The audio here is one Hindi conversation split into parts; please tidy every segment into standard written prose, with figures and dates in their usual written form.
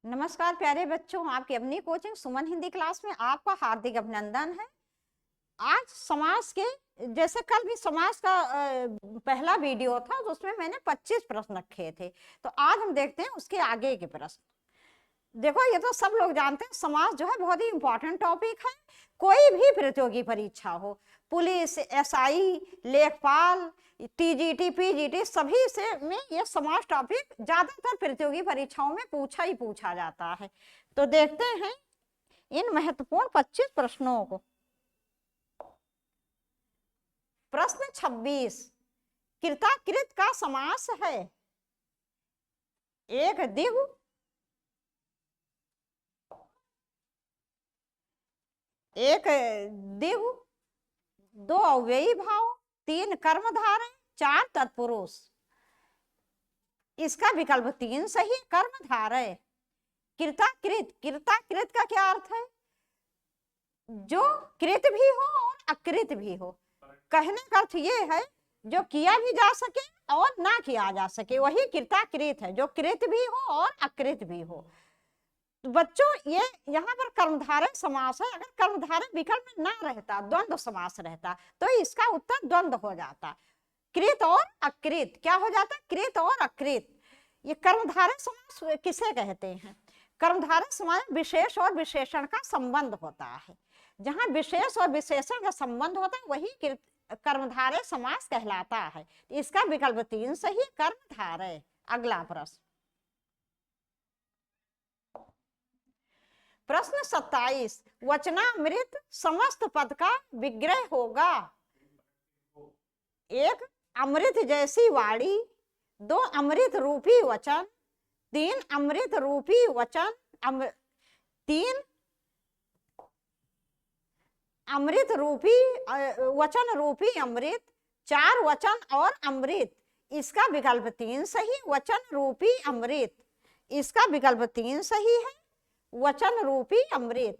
नमस्कार प्यारे बच्चों, आपकी अपनी कोचिंग सुमन हिंदी क्लास में आपका हार्दिक अभिनंदन है। आज समास के जैसे कल भी समास का पहला वीडियो था तो उसमें मैंने 25 प्रश्न रखे थे। तो आज हम देखते हैं उसके आगे के प्रश्न। देखो, ये तो सब लोग जानते हैं समास जो है बहुत ही इंपॉर्टेंट टॉपिक है। कोई भी प्रतियोगी परीक्षा हो, पुलिस, एसआई, लेखपाल, टीजीटी, पीजीटी, सभी से में ये समास टॉपिक ज्यादातर प्रतियोगी परीक्षाओं में पूछा ही पूछा जाता है। तो देखते हैं इन महत्वपूर्ण 25 प्रश्नों को। प्रश्न 26, कृताकृत का समास है। एक दिव्य, एक दिव्य, दो अव्ययी भाव, तीन कर्मधारय, चार तत्पुरुष। इसका विकल्प 3 सही, कर्मधारय। कृताकृत, कृताकृत का क्या अर्थ है? जो कृत भी हो और अकृत भी हो। कहने का अर्थ ये है जो किया भी जा सके और ना किया जा सके, वही कृताकृत है। जो कृत भी हो और अकृत भी हो। तो बच्चों, ये यहाँ पर कर्मधारय समास है। अगर कर्मधारय विकल्प में ना रहता, द्वंद्व समास रहता, तो इसका उत्तर द्वंद्व हो जाता। कृत और अकृत क्या हो जाता? कृत और अकृत। ये कर्मधारय समास किसे कहते हैं? कर्मधारय समास विशेष और विशेषण का संबंध होता है। जहां विशेष और विशेषण का संबंध होता है वही कर्मधारय समास कहलाता है। इसका विकल्प 3 सही, कर्मधारय। अगला प्रश्न, प्रश्न 27, वचनामृत समस्त पद का विग्रह होगा। एक अमृत जैसी वाणी, दो अमृत रूपी वचन, तीन अमृत रूपी वचन, तीन अमृत रूपी वचन रूपी अमृत, चार वचन और अमृत। इसका विकल्प 3 सही, वचन रूपी अमृत। इसका विकल्प 3 सही है, वचन रूपी अमृत।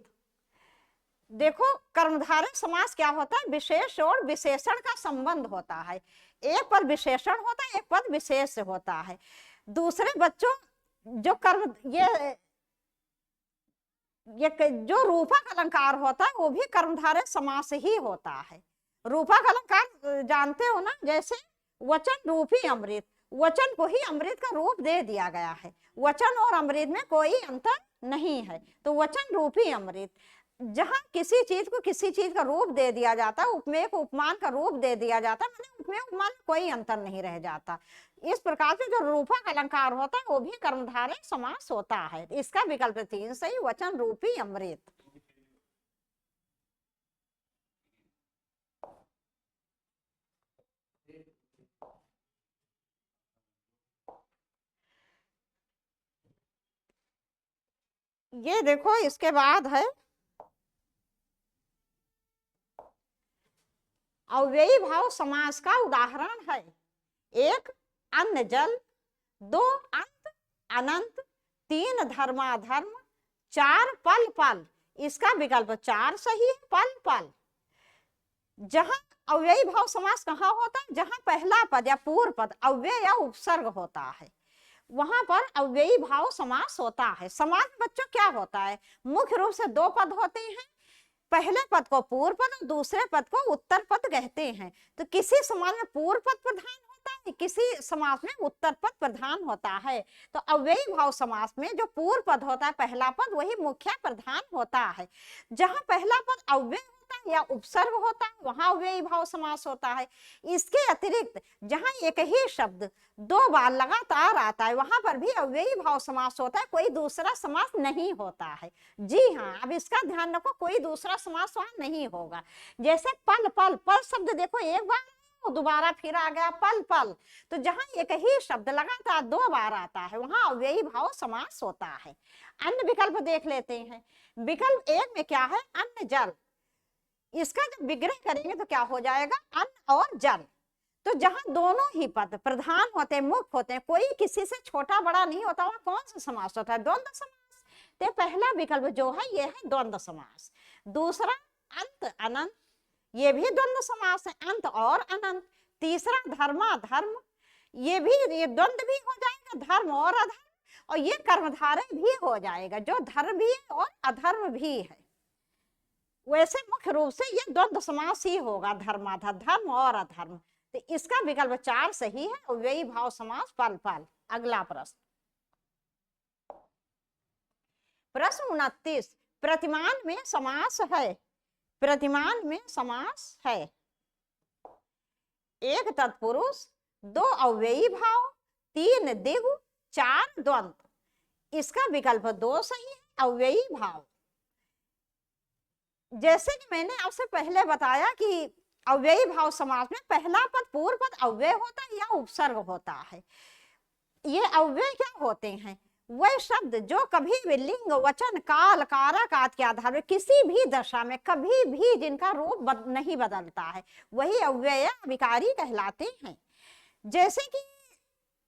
देखो, कर्मधारय समास क्या होता है? विशेष और विशेषण का संबंध होता है। एक पद विशेषण होता है, एक पद विशेष होता है। दूसरे बच्चों, जो कर्म ये जो रूपक अलंकार होता है वो भी कर्मधारय समास ही होता है। रूपक अलंकार जानते हो ना? जैसे वचन रूपी अमृत, वचन को ही अमृत का रूप दे दिया गया है। वचन और अमृत में कोई अंतर नहीं है, तो वचन रूपी अमृत। जहां किसी चीज को किसी चीज का रूप दे दिया जाता है, उपमेय को उपमान का रूप दे दिया जाता है, मतलब उपमेय उपमान में कोई अंतर नहीं रह जाता। इस प्रकार से जो रूपक अलंकार होता है वो भी कर्मधारय समास होता है। इसका विकल्प 3 सही, वचन रूपी अमृत। ये देखो, इसके बाद है अव्ययी भाव समास का उदाहरण है। एक अन्न जल, दो अंत अनंत, तीन धर्माधर्म, चार पल पल। इसका विकल्प 4 सही है, पल पल। जहां अव्ययी भाव समास कहाँ होता है? जहां पहला पद या पूर्व पद अव्यय या उपसर्ग होता है, वहां पर अव्ययी भाव समास होता है। समास बच्चों क्या होता है? मुख्य रूप से 2 पद होते हैं। पहले पद को पूर्व पद और दूसरे पद को उत्तर पद कहते हैं। तो किसी समास में पूर्व पद प्रधान होता है, किसी समास में उत्तर पद प्रधान होता है। तो अव्ययी भाव समास में जो पूर्व पद होता है, पहला पद, वही मुख्य प्रधान होता है। जहां पहला पद अव्यय होता है या उपसर्ग होता है, वहां अव्ययी भाव समास होता है। इसके अतिरिक्त जहां एक ही शब्द 2 बार लगातार आता है, वहां पर भी अव्ययी भाव समास होता है, कोई दूसरा समास नहीं होता है। जी हाँ, अब इसका ध्यान रखो, कोई दूसरा समास वहां नहीं होगा। जैसे पल पल, पल शब्द देखो, एक बार दोबारा फिर आ गया पल पल। तो जहां एक ही शब्द लगातार 2 बार आता है, वहां अव्ययी भाव समास होता है। अन्य विकल्प देख लेते हैं। विकल्प 1 में क्या है? अन्न जल। इसका जब विग्रह करेंगे तो क्या हो जाएगा? अन्न और जल। तो जहां दोनों ही पद प्रधान होते हैं, मुख्य होते हैं, कोई किसी से छोटा बड़ा नहीं होता, वहां कौन सा समास होता है? द्वंद्व समास। तो पहला विकल्प जो है ये है द्वंद्व समास। दूसरा अंत अनंत, ये भी द्वंद्व समास है, अंत और अनंत। तीसरा धर्माधर्म, ये द्वंद्व भी हो जाएगा, धर्म और अधर्म। और ये कर्मधारय भी हो जाएगा, जो धर्म भी है और अधर्म भी है। वैसे मुख्य रूप से ये द्वंद्व समास ही होगा, धर्माधर्म, धर्म और अधर्म। तो इसका विकल्प 4 सही है, अव्ययी भाव समास पल पल। अगला प्रश्न, प्रश्न 29, प्रतिमान में समास है। प्रतिमान में समास है, एक तत्पुरुष, 2 अव्ययी भाव, 3 द्विगु, 4 द्वंद्व। इसका विकल्प 2 सही है, अव्ययी भाव। जैसे कि मैंने आपसे पहले बताया कि अव्ययी भाव समास में पहला पद पूर्व पद अव्यय होता है या उपसर्ग होता है। ये अव्यय क्या होते हैं? वह शब्द जो कभी भी लिंग, वचन, काल, कारक आदि के आधार पर किसी भी दशा में कभी भी जिनका रूप नहीं बदलता है, वही अव्यय विकारी कहलाते हैं। जैसे कि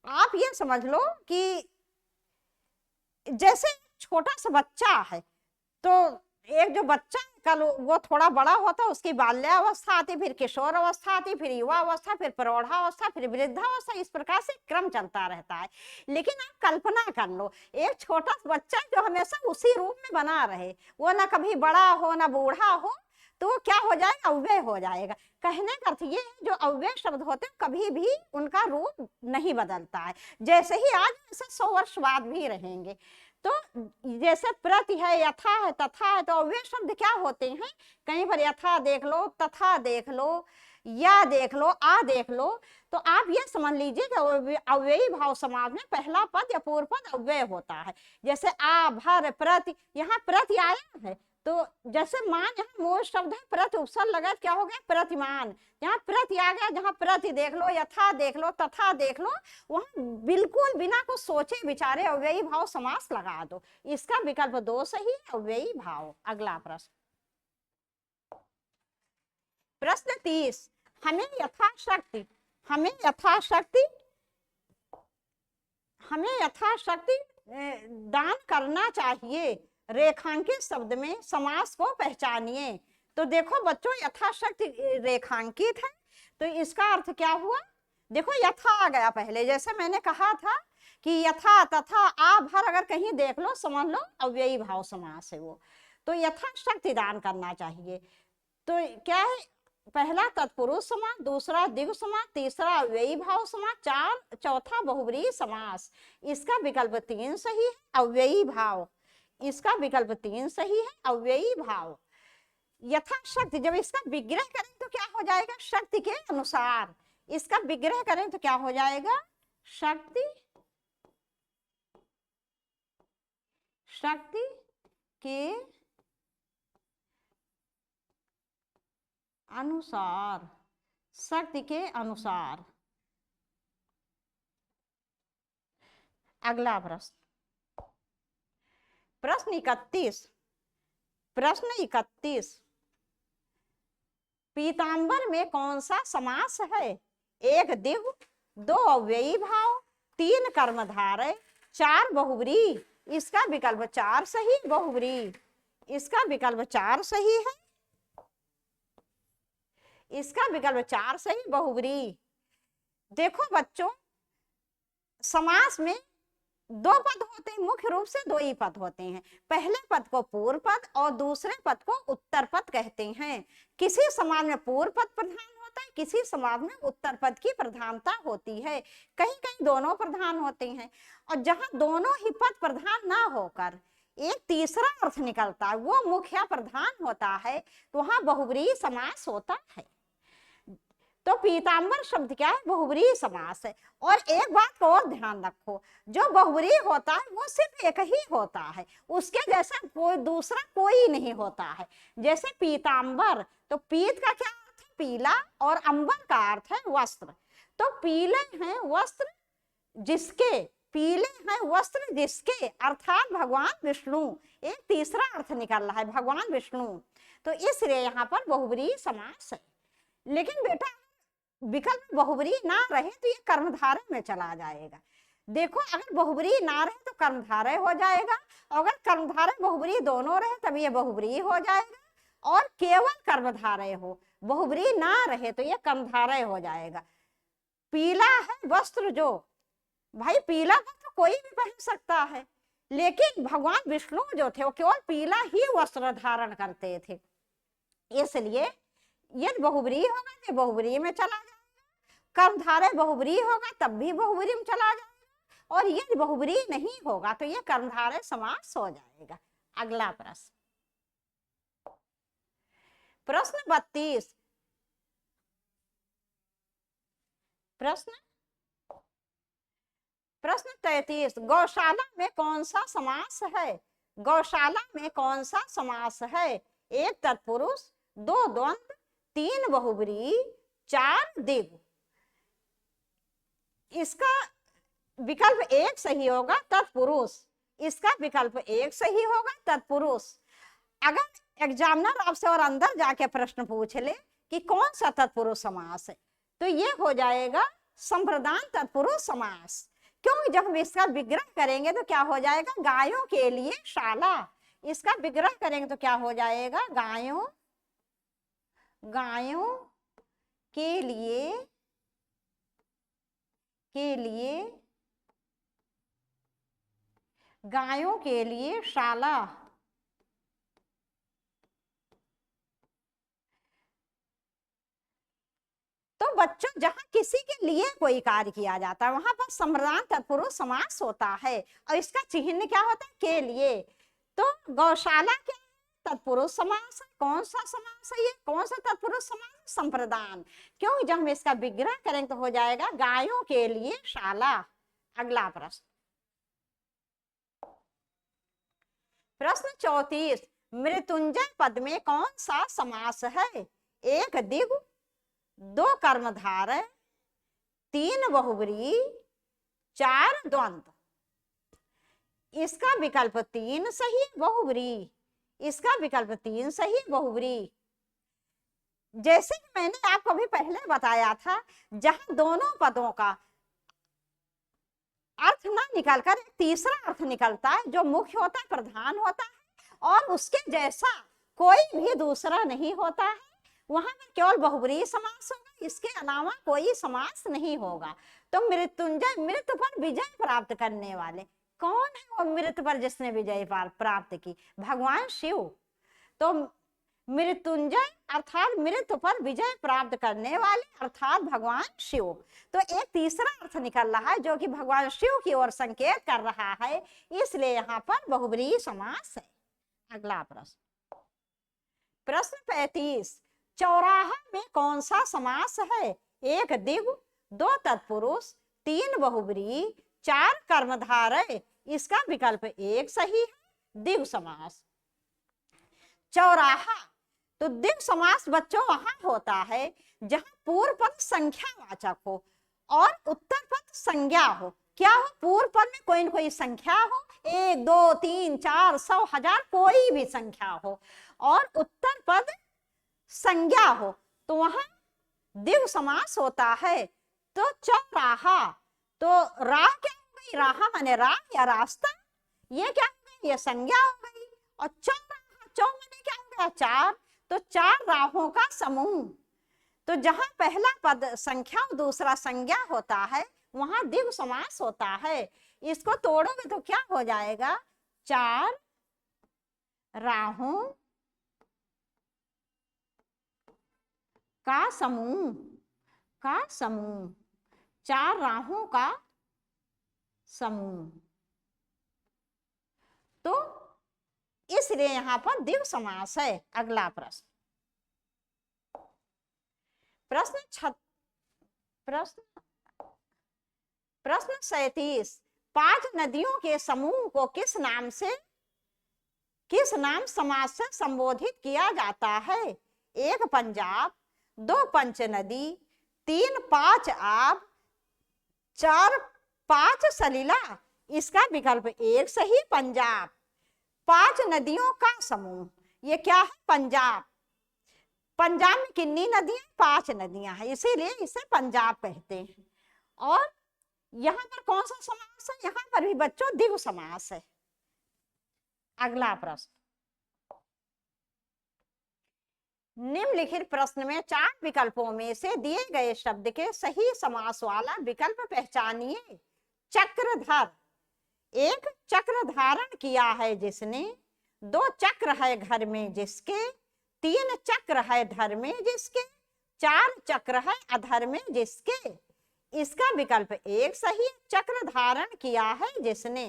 आप ये समझ लो कि जैसे छोटा सा बच्चा है, तो एक जो बच्चा कल वो थोड़ा बड़ा होता है, उसकी बाल्यावस्था आती, फिर किशोर अवस्था आती, फिर युवा अवस्था, फिर प्रौढ़ावस्था, फिर वृद्धावस्था, इस प्रकार से क्रम चलता रहता है। लेकिन आप कल्पना कर लो, एक छोटा बच्चा जो हमेशा उसी रूप में बना रहे, वो ना कभी बड़ा हो ना बूढ़ा हो, तो क्या हो जाएगा? अव्यय हो जाएगा। कहने का अर्थ ये, जो अव्यय शब्द होते हैं कभी भी उनका रूप नहीं बदलता है, जैसे ही आज वैसे 100 वर्ष बाद भी रहेंगे। तो जैसे प्रति है, यथा है, तथा है, तो अव्यय शब्द क्या होते हैं? कहीं पर यथा देख लो, तथा देख लो, या देख लो, आ देख लो, तो आप ये समझ लीजिए कि अव्ययी भाव समास में पहला पद या पूर्व पद अव्यय होता है। जैसे आ, भर, प्रति, यहाँ प्रति आया है, तो जैसे मान, यहाँ मूल शब्द है, प्रति उपसर्ग लगा, क्या हो गया? प्रतिमान। यहाँ प्रति आ गया, जहाँ प्रति देख लो, यथा देख लो, तथा देख लो, वहां बिल्कुल बिना कुछ सोचे विचारे अव्ययी भाव समास लगा दो। इसका विकल्प 2 सही, अव्ययी भाव। अगला प्रश्न, प्रश्न 30, हमें यथाशक्ति दान करना चाहिए, रेखांकित शब्द में समास को पहचानिए। तो देखो बच्चों, यथाशक्ति रेखांकित है, तो इसका अर्थ क्या हुआ? देखो यथा आ गया पहले, जैसे मैंने कहा था कि यथा, तथा, आ, भर अगर कहीं देख लो, समझ लो अव्ययी भाव समास है वो। तो यथाशक्ति दान करना चाहिए, तो क्या है? पहला तत्पुरुष समास, दूसरा द्विगु समास, तीसरा अव्ययी भाव समास, चौथा बहुब्रीहि समास। इसका विकल्प 3 सही है, अव्ययी भाव। इसका विकल्प 3 सही है, अव्ययी भाव। यथाशक्ति, जब इसका विग्रह करें तो क्या हो जाएगा? शक्ति के अनुसार। इसका विग्रह करें तो क्या हो जाएगा? शक्ति के अनुसार, शक्ति के अनुसार। अगला प्रश्न, प्रश्न 31, पीतांबर में कौन सा समास है? 1 द्विगु, 2 अव्ययी भाव, 3 कर्मधारय, 4 बहुब्रीहि। इसका विकल्प 4 सही, बहुब्रीहि। इसका विकल्प 4 सही है, इसका विकल्प 4 सही, बहुब्रीहि। देखो बच्चों, समास में 2 पद होते हैं, मुख्य रूप से 2 ही पद होते हैं। पहले पद को पूर्व पद और दूसरे पद को उत्तर पद कहते हैं। किसी समास में पूर्व पद प्रधान होता है, किसी समास में उत्तर पद की प्रधानता होती है, कहीं कहीं दोनों प्रधान होते हैं। और जहां दोनों ही पद प्रधान ना होकर एक तीसरा अर्थ निकलता है, वो मुख्य प्रधान होता है, तो वहां बहुब्रीहि समास होता है। तो पीतांबर शब्द क्या है? बहुब्रीहि समास है। और एक बात को और ध्यान रखो, जो बहुब्रीहि होता है वो सिर्फ एक ही होता है, उसके जैसा कोई दूसरा कोई नहीं होता है। जैसे पीतांबर, तो पीत का क्या अर्थ है? पीला, और अंबर का अर्थ है वस्त्र। तो पीले हैं वस्त्र जिसके, पीले हैं वस्त्र जिसके, अर्थात भगवान विष्णु। एक तीसरा अर्थ निकल रहा है, भगवान विष्णु। तो इसलिए यहाँ पर बहुब्रीहि समास है। लेकिन बेटा विकल्प बहुब्रीहि ना रहे तो ये कर्मधारय में चला जाएगा। देखो, अगर बहुब्रीहि ना रहे तो कर्मधारय हो जाएगा, अगर कर्मधारय बहुब्रीहि दोनों रहे तब ये बहुब्रीहि हो जाएगा, और केवल कर्मधारय हो, बहुब्रीहि ना रहे तो ये कर्मधारय हो जाएगा। पीला है वस्त्र जो, भाई पीला वस्त्र तो कोई भी पहन सकता है, लेकिन भगवान विष्णु जो थे वो केवल पीला ही वस्त्र धारण करते थे। इसलिए यदि बहुब्रीही होगा तो बहुब्रीही में चला जाएगा, कर्मधारय बहुब्रीही होगा तब भी बहुब्रीही में चला जाएगा, और यदि बहुब्रीही नहीं होगा तो ये कर्मधारय समास हो जाएगा। अगला प्रश्न, प्रश्न 32। प्रश्न 33, गौशाला में कौन सा समास है? गौशाला में कौन सा समास है? 1 तत्पुरुष, 2 द्वंद्व, 3 बहुब्रीही, 4 द्विगु। इसका विकल्प 1 सही होगा, तत्पुरुष। इसका विकल्प 1 सही होगा, तत्पुरुष। अगर एग्जामिनर आपसे और अंदर जाके प्रश्न पूछ ले कि कौन सा तत्पुरुष समास है, तो ये हो जाएगा संप्रदान तत्पुरुष समास। क्योंकि जब हम इसका विग्रह करेंगे तो क्या हो जाएगा? गायों के लिए शाला। इसका विग्रह करेंगे तो क्या हो जाएगा? गायों के लिए गायों के लिए शाला। तो बच्चों जहां किसी के लिए कोई कार्य किया जाता है वहां पर संप्रदान तत्पुरुष समास होता है, और इसका चिन्ह क्या होता है? के लिए। तो गौशाला क्या है? तत्पुरुष समास है। कौन सा समास है ये? कौन सा तत्पुरुष समास? संप्रदान। क्योंकि जब हम इसका विग्रह करेंगे तो हो जाएगा गायों के लिए शाला। अगला प्रश्न, प्रश्न 34, मृत्युंजय पद में कौन सा समास है? 1 द्विगु, 2 कर्मधारय, 3 बहुब्रीही, 4 द्वंद्व। इसका विकल्प 3 सही, बहुब्रीही। इसका विकल्प 3 सही, बहुब्रीही। जैसे कि मैंने आपको अभी पहले बताया था, जहां दोनों पदों का अर्थ ना निकलकर एक तीसरा अर्थ निकलता है जो मुख्य होता है, प्रधान होता है, और उसके जैसा कोई भी दूसरा नहीं होता है, वहां पर केवल बहुब्रीही समास होगा, इसके अलावा कोई समास नहीं होगा। तो मृत्युंजय, मृत्यु पर विजय प्राप्त करने वाले, कौन है वो मृत्यु पर जिसने विजय प्राप्त की? भगवान शिव। तो मृत्युंजय अर्थात मृत्यु पर विजय प्राप्त करने वाले अर्थात भगवान शिव। तो एक तीसरा अर्थ निकल रहा है जो कि भगवान शिव की ओर संकेत कर रहा है, इसलिए यहाँ पर बहुब्रीही समास है। अगला प्रश्न, प्रश्न 35, चौराहा में कौन सा समास है? 1 द्विगु, 2 तत्पुरुष, 3 बहुब्रीही, 4 कर्मधारय। इसका विकल्प 1 सही है, द्विगु समास। चौराहा, तो द्विगु समास बच्चों वहां होता है जहां पूर्व पद संख्यावाचक हो और उत्तर पद संज्ञा हो। क्या हो? पूर्व पद में कोई न कोई संख्या हो, 1 2 3 4 100 1000 कोई भी संख्या हो, और उत्तर पद संज्ञा हो, तो वहां द्विगु समास होता है। तो चौराहा, तो राह क्या हो गई? राह माने राह या रास्ता, ये क्या हो गई? ये संज्ञा हो गई। और चौराहा, चौ माने क्या हो गया? 4, तो 4 राहों का समूह। तो जहां पहला पद संख्या और दूसरा संज्ञा होता है वहां द्विगु समास होता है। इसको तोड़ोगे तो क्या हो जाएगा? 4 राहों का समूह, 4 राहों का समूह। तो इसलिए यहां पर द्विगु समास है। अगला प्रश्न, प्रश्न 37, 5 नदियों के समूह को किस नाम समास से संबोधित किया जाता है? 1 पंजाब, 2 पंचनदी, 3 5 आब, 4 5 सलीला। इसका विकल्प 1 सही, पंजाब। 5 नदियों का समूह, ये क्या है? पंजाब। पंजाब में कितनी नदियां? 5 नदियां हैं, इसीलिए इसे पंजाब कहते हैं। और यहाँ पर कौन सा समास है? यहाँ पर भी बच्चों द्विगु समास है। अगला प्रश्न, निम्नलिखित प्रश्न में 4 विकल्पों में से दिए गए शब्द के सही समास वाला विकल्प पहचानिए। चक्रधर, एक चक्र धारण किया है जिसने, दो चक्र है घर में जिसके, तीन चक्र है धर में जिसके, चार चक्र है अधर में जिसके। इसका विकल्प एक सही, चक्र धारण किया है जिसने।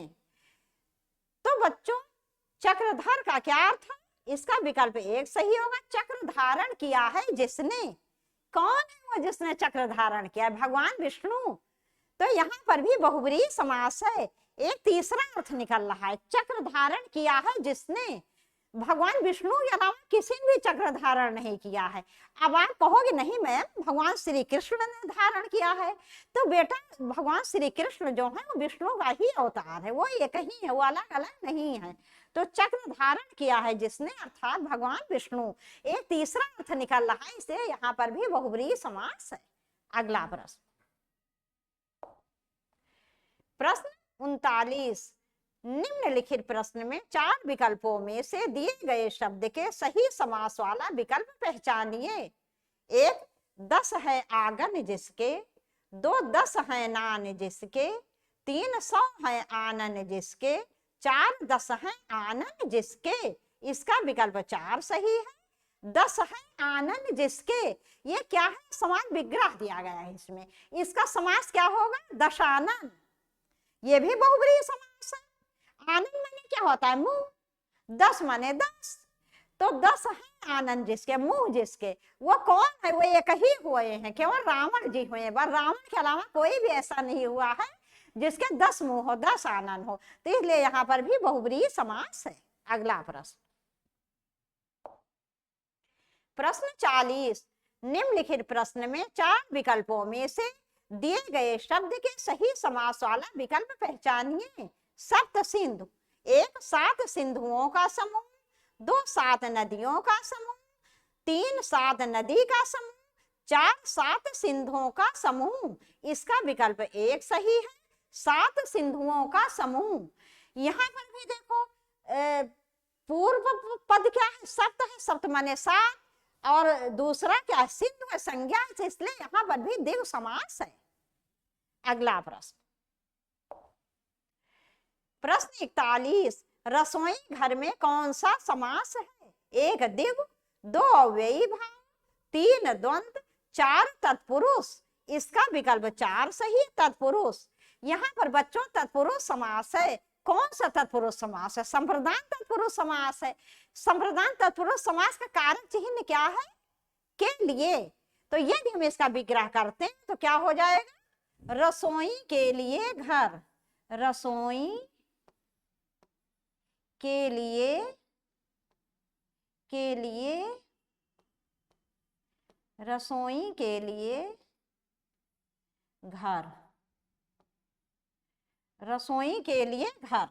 तो बच्चों चक्रधर का क्या अर्थ है? इसका विकल्प एक सही होगा, चक्र धारण किया है जिसने। कौन है वो जिसने चक्र धारण किया? भगवान विष्णु। तो यहाँ पर भी बहुब्रीहि समास है, एक तीसरा अर्थ निकल रहा है, चक्र धारण किया है जिसने। भगवान विष्णु के अलावा किसी ने भी चक्र धारण नहीं किया है। अब आप कहोगे नहीं मैम भगवान श्री कृष्ण ने धारण किया है, तो बेटा भगवान श्री कृष्ण जो है वो विष्णु का ही अवतार है, वो एक ही है, वो अलग अलग नहीं है। तो चक्र धारण किया है जिसने अर्थात भगवान विष्णु। एक तीसरा अर्थ निकल रहा है, इसलिए यहाँ पर भी बहुब्रीहि समास है। अगला प्रश्न, प्रश्न 39, निम्नलिखित प्रश्न में चार विकल्पों में से दिए गए शब्द के सही समास वाला विकल्प पहचानिए। एक, 10 है आंगन जिसके, दो 10 है नान जिसके, तीन 100 है आनन जिसके, चार 10 है आनन जिसके। इसका विकल्प चार सही है। 10 है आनन जिसके, ये क्या है? समास विग्रह दिया गया है इसमें, इसका समास क्या होगा? दशानन। ये भी बहुब्रीहि समास है। आनंद माने क्या होता है? मुंह। 10 माने 10, तो 10 है आनंद जिसके, मुंह जिसके। वो कौन है? वो एक ही हुए हैं, केवल रावण जी हुए हैं। रावण के अलावा कोई भी ऐसा नहीं हुआ है जिसके 10 मुंह हो, 10 आनंद हो। तो इसलिए यहाँ पर भी बहुब्रीहि समास है। अगला प्रश्न, प्रश्न 40, निम्नलिखित प्रश्न में चार विकल्पों में से दिए गए शब्द के सही समास वाला विकल्प पहचानिए। सप्त सिंधु, एक 7 सिंधुओं का समूह, दो 7 नदियों का समूह, तीन 7 नदी का समूह, चार 7 सिंधुओं का समूह। इसका विकल्प एक सही है, 7 सिंधुओं का समूह। यहाँ पर भी देखो पूर्व पद क्या है? सप्त है, सप्त माने 7, और दूसरा क्या? सिंधु है, संज्ञा, इसलिए यहाँ पर भी द्विगु समास है। अगला प्रश्न, प्रश्न 41, रसोई घर में कौन सा समास है? एक द्विगु, दो अव्ययी भाव, तीन द्वंद्व, चार तत्पुरुष। इसका विकल्प चार सही, तत्पुरुष। यहाँ पर बच्चों तत्पुरुष समास है। कौन सा तत्पुरुष समास है? संप्रदान तत्पुरुष समास है। संप्रदान तत्पुरुष समास का कारक चिन्ह क्या है? के लिए। तो यदि हम इसका विग्रह करते हैं तो क्या हो जाएगा? रसोई के लिए घर, रसोई के लिए रसोई के लिए घर, रसोई के लिए घर।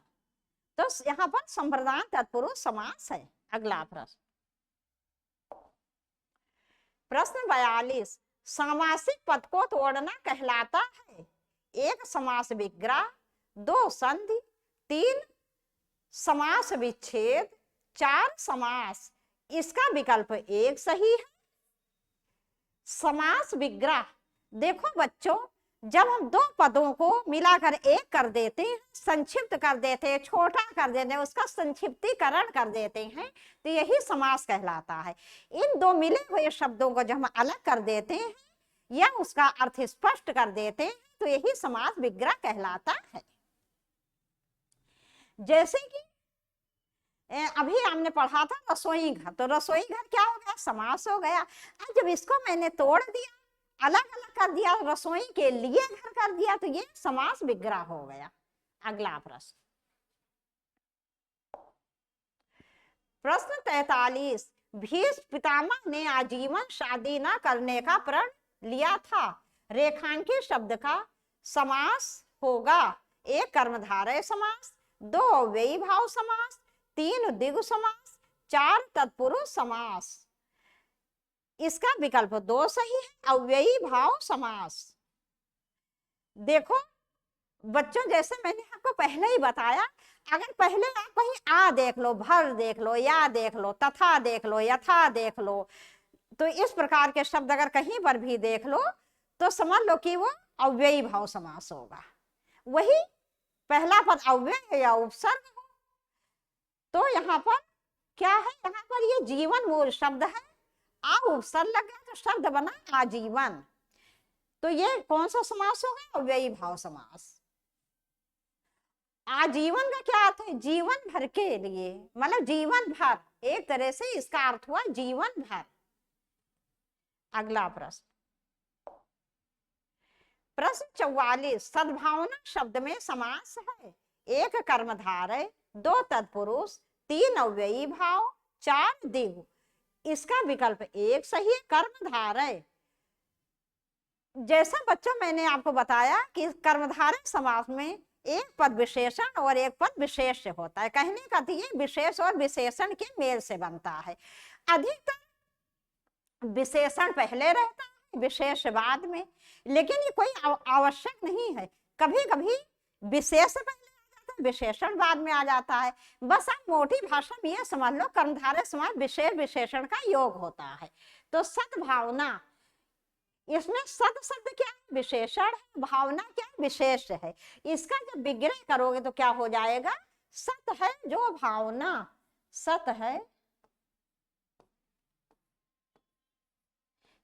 तो यहाँ पर संप्रदान तत्पुरुष समास है। अगला प्रश्न, प्रश्न 42, सामासिक पद को तोड़ना कहलाता है। एक समास विग्रह, दो संधि, तीन समास विच्छेद, चार समास। इसका विकल्प एक सही है। समास विग्रह, देखो बच्चों जब हम दो पदों को मिलाकर एक कर देते हैं, संक्षिप्त कर देते हैं, छोटा कर देते हैं, उसका संक्षिप्तीकरण कर देते हैं, तो यही समास कहलाता है। इन दो मिले हुए शब्दों को जब हम अलग कर देते हैं या उसका अर्थ स्पष्ट कर देते हैं तो यही समास विग्रह कहलाता है। जैसे कि अभी हमने पढ़ा था रसोई घर, तो रसोई घर क्या हो गया? समास हो गया। अब जब इसको मैंने तोड़ दिया, अलग अलग कर दिया, रसोई के लिए घर कर दिया, तो ये समास विग्रह हो गया। अगला प्रश्न, प्रश्न 43, भीष्म पितामह ने आजीवन शादी न करने का प्रण लिया था। रेखांकित शब्द का समास होगा। एक कर्मधारय समास, दो अव्ययी भाव समास, तीन द्विगु समास, चार तत्पुरुष समास। इसका विकल्प दो सही है, अव्ययी भाव समास। देखो बच्चों जैसे मैंने आपको पहले ही बताया, अगर पहले आप कहीं आ देख लो, भर देख लो, या देख लो, तथा देख लो, यथा देख लो, तो इस प्रकार के शब्द अगर कहीं पर भी देख लो तो समझ लो कि वो अव्ययी भाव समास होगा। वही पहला पद अव्यय है या उपसर्ग हो। तो यहाँ पर क्या है, यहाँ पर ये जीवन मूल शब्द है, आ उपसर्ग लग गया तो शब्द बना आजीवन। तो ये कौन सा समास हो गया, अव्ययी भाव समास। आजीवन का क्या अर्थ है, जीवन भर के लिए, मतलब जीवन भर, एक तरह से इसका अर्थ हुआ जीवन भर। अगला प्रश्न, प्रश्न 44, सद्भावना शब्द में समास है, एक कर्मधारय, दो तत्पुरुष, तीन अव्ययी भाव, चार द्विगु। इसका विकल्प एक सही है, कर्मधारय। जैसा बच्चों मैंने आपको बताया कि कर्मधारय समास में एक पद विशेषण और एक पद विशेष होता है। कहने का ये विशेष और विशेषण के मेल से बनता है। अधिकतर विशेषण पहले रहता है, विशेष बाद में, लेकिन ये कोई आवश्यक नहीं है। कभी कभी विशेष पहले आ जाता है, विशेषण बाद में आ जाता है। बस आप मोटी भाषा में ये समझ लो, कर्मधारय समास विशेष विशेषण का योग होता है। तो सद्भावना, इसमें सद शब्द क्या है, विशेषण है, भावना क्या है, विशेष है। इसका जब विग्रह करोगे तो क्या हो जाएगा, सत है जो भावना, सत है,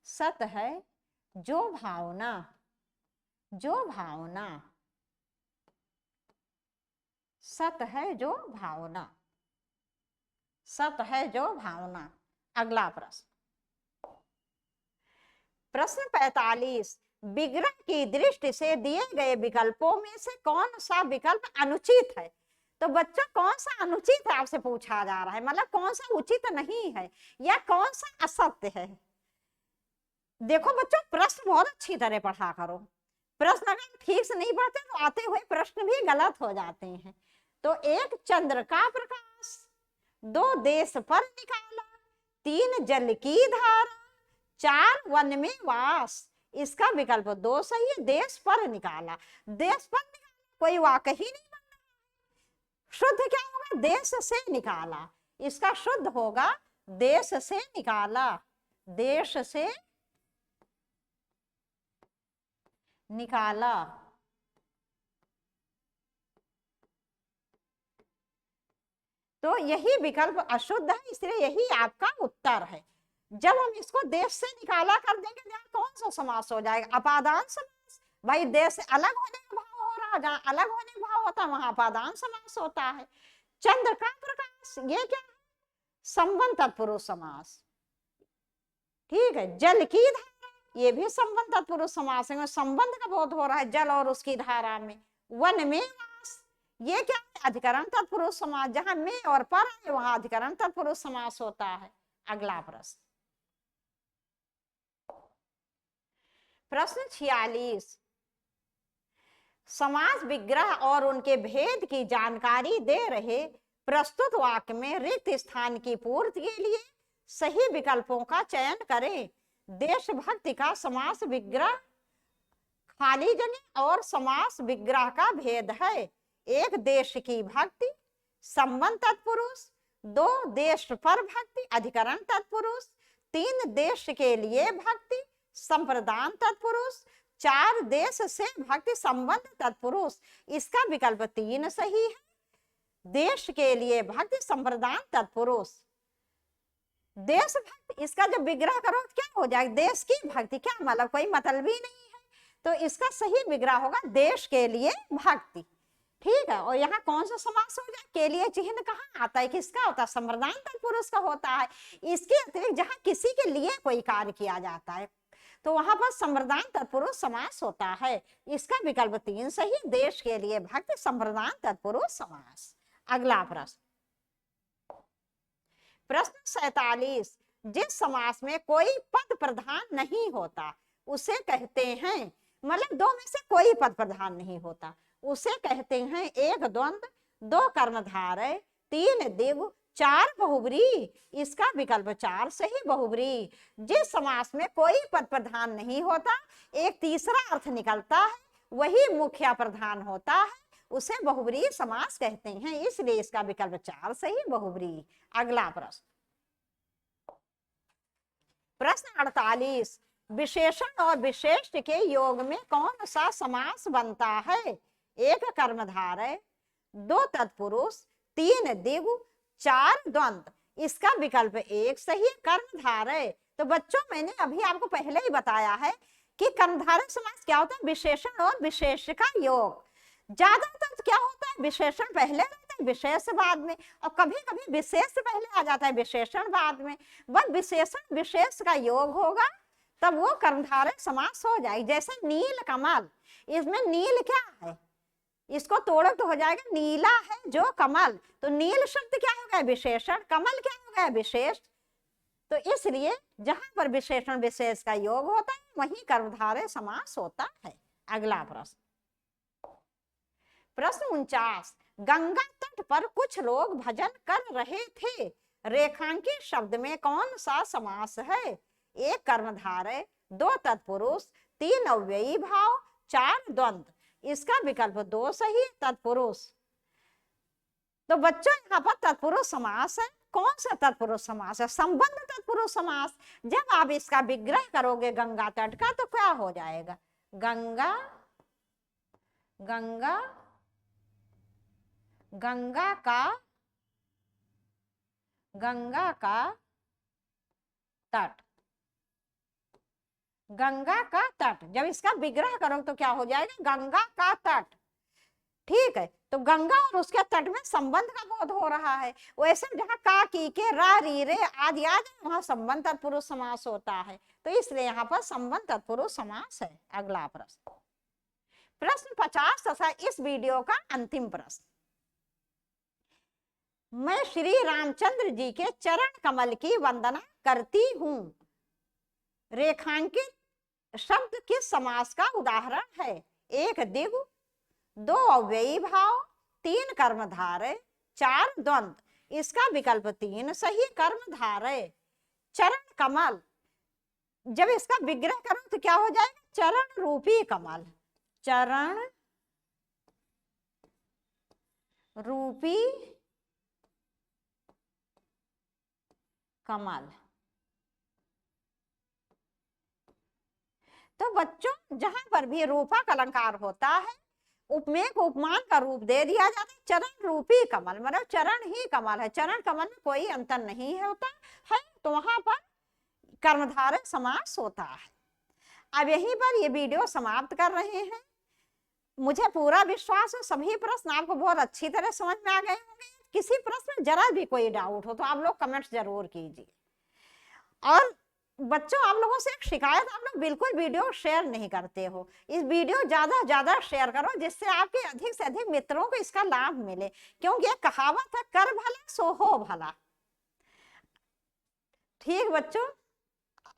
सत है जो भावना, जो भावना, सत है जो भावना, सत है जो भावना। अगला प्रश्न, प्रश्न 45, विग्रह की दृष्टि से दिए गए विकल्पों में से कौन सा विकल्प अनुचित है। तो बच्चों कौन सा अनुचित है आपसे पूछा जा रहा है, मतलब कौन सा उचित नहीं है या कौन सा असत्य है। देखो बच्चों, प्रश्न बहुत अच्छी तरह पढ़ा करो। प्रश्न अगर ठीक से नहीं पढ़ते तो आते हुए प्रश्न भी गलत हो जाते हैं। तो एक चंद्र का प्रकाश, दो देश पर निकाला, तीन जल की धारा, चार वन में वास। इसका विकल्प दो सही है, देश पर निकाला। देश पर निकाला कोई वाक्य ही नहीं बन रहा है। शुद्ध क्या होगा, देश से निकाला। इसका शुद्ध होगा देश से निकाला, देश से निकाला। तो यही विकल्प अशुद्ध है, इसलिए यही आपका उत्तर है। जब हम इसको देश से निकाला कर देंगे, जहाँ कौन सा समास हो जाएगा, अपादान समास। भाई देश से अलग होने का भाव हो रहा, जहाँ अलग होने का भाव होता है वहां अपादान समास होता है। चंद्र का प्रकाश, ये क्या है, संबंध तत्पुरुष समास। ठीक है, जल की धारा, ये भी संबंध तत्पुरुष समास है, संबंध का बोध हो रहा है जल और उसकी धारा में। वन में वास, ये क्या है, अधिकरण तत्पुरुष समास। जहां में और पर है वहां अधिकरण तत्पुरुष समास होता है। अगला प्रश्न, प्रश्न 46, समास विग्रह और उनके भेद की जानकारी दे रहे प्रस्तुत वाक्य में रिक्त स्थान की पूर्ति के लिए सही विकल्पों का चयन करें। देशभक्ति का समास विग्रह खाली जगह और समास विग्रह का भेद है। एक देश की भक्ति, संबंध तत्पुरुष, दो देश पर भक्ति, अधिकरण तत्पुरुष, तीन देश के लिए भक्ति, संप्रदान तत्पुरुष, चार देश से भक्ति, संबंध तत्पुरुष। इसका विकल्प तीन सही है, देश के लिए भक्ति, संप्रदान तत्पुरुष। देश भक्ति, इसका जब विग्रह करो तो क्या हो जाएगा, देश की भक्ति, क्या मतलब कोई मतलब ही नहीं है। तो इसका सही विग्रह होगा देश के लिए भक्ति। ठीक है, और यहाँ कौन सा समास हो जाए, के लिए चिन्ह कहाँ आता है, किसका होता है, संप्रदान तत्पुरुष का होता है। इसके अतिरिक्त जहाँ किसी के लिए कोई कार्य किया जाता है तो वहां पर संप्रदान तत्पुरुष समास होता है। इसका विकल्प तीन सही, देश के लिए भक्ति, संप्रदान तत्पुरुष समास। अगला प्रश्न, प्रश्न 47, जिस समास में कोई पद प्रधान नहीं होता उसे कहते हैं, मतलब दो में से कोई पद प्रधान नहीं होता उसे कहते हैं एक द्वंद्व, दो कर्मधारय, तीन द्विगु, चार बहुब्रीहि। इसका विकल्प चार सही, बहुब्रीहि। जिस समास में कोई पद प्रधान नहीं होता, एक तीसरा अर्थ निकलता है, वही मुख्य प्रधान होता है, उसे बहुब्रीहि समास कहते हैं। इसलिए इसका विकल्प चार सही, बहुब्रीहि। अगला प्रश्न, प्रश्न 48, विशेषण और विशेष्ट के योग में कौन सा समास बनता है। एक कर्मधारय, दो तत्पुरुष, तीन द्विगु, चार द्वंद्व। इसका विकल्प एक सही कर्मधारय। तो बच्चों मैंने अभी आपको पहले ही बताया है कि कर्मधारय समास क्या होता है, विशेषण और विशेष का योग। ज्यादातर क्या होता है, विशेषण पहले रहता है विशेष बाद में, और कभी कभी विशेष पहले आ जाता है विशेषण बाद में। बस विशेषण विशेष का योग होगा तब वो कर्मधारय समास हो जाएगी। जैसे नील कमल, इसमें नील क्या है, इसको तोड़ो तो हो जाएगा नीला है जो कमल। तो नील शब्द क्या हो गया, विशेषण, कमल क्या हो गया, विशेष। तो इसलिए जहां पर विशेषण विशेष का योग होता है वहीं कर्मधारय समास होता है। अगला प्रश्न, प्रश्न 49, गंगा तट पर कुछ लोग भजन कर रहे थे, रेखांकित शब्द में कौन सा समास है? एक कर्मधारय, दो तत्पुरुष, तीन अव्ययी भाव, चार द्वंद्व। इसका विकल्प दो सही, तत्पुरुष। तो बच्चों यहाँ पर तत्पुरुष समास है। कौन सा तत्पुरुष समास है? संबंध तत्पुरुष समास। जब आप इसका विग्रह करोगे गंगा तट का तो क्या हो जाएगा, गंगा गंगा गंगा का तट, गंगा का तट। जब इसका विग्रह करो तो क्या हो जाएगा, गंगा का तट। ठीक है, तो गंगा और उसके तट में संबंध का बोध हो रहा है। वैसे जहाँ का, की, के, रा, री, रे आदि आदि वहां संबंध तत्पुरुष समास होता है, तो इसलिए यहाँ पर संबंध तत्पुरुष समास है। अगला प्रश्न, प्रश्न 50 तथा इस वीडियो का अंतिम प्रश्न। मैं श्री रामचंद्र जी के चरण कमल की वंदना करती हूं, रेखांकित शब्द किस समास का उदाहरण है? एक द्विगु, दो अव्ययी भाव, तीन कर्मधारय, चार द्वंद्व। इसका विकल्प तीन सही, कर्मधारय। चरण कमल, जब इसका विग्रह करो तो क्या हो जाएगा, चरण रूपी कमल, चरण रूपी कमल। तो बच्चों जहां पर भी रूपक अलंकार होता है उपमेय को उपमान का रूप दे दिया जाता है। चरण रूपी कमल मतलब चरण ही कमल है, चरण कमल में कोई अंतर नहीं होता है, तो वहां पर कर्मधारय समास होता है। अब यहीं पर ये वीडियो समाप्त कर रहे हैं। मुझे पूरा विश्वास है सभी प्रश्न आपको बहुत अच्छी तरह समझ में आ गए होंगे। किसी प्रश्न में जरा भी कोई डाउट हो तो आप लोग कमेंट्स जरूर कीजिए। और बच्चों आप लोगों से एक शिकायत, आप लोग बिल्कुल वीडियो शेयर नहीं करते हो। इस वीडियो ज्यादा शेयर करो जिससे आपके अधिक से अधिक मित्रों को इसका लाभ मिले, क्योंकि एक कहावत है कर भला सो हो भला। ठीक बच्चों,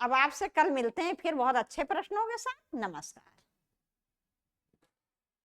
अब आपसे कल मिलते हैं फिर बहुत अच्छे प्रश्नों के साथ। नमस्कार।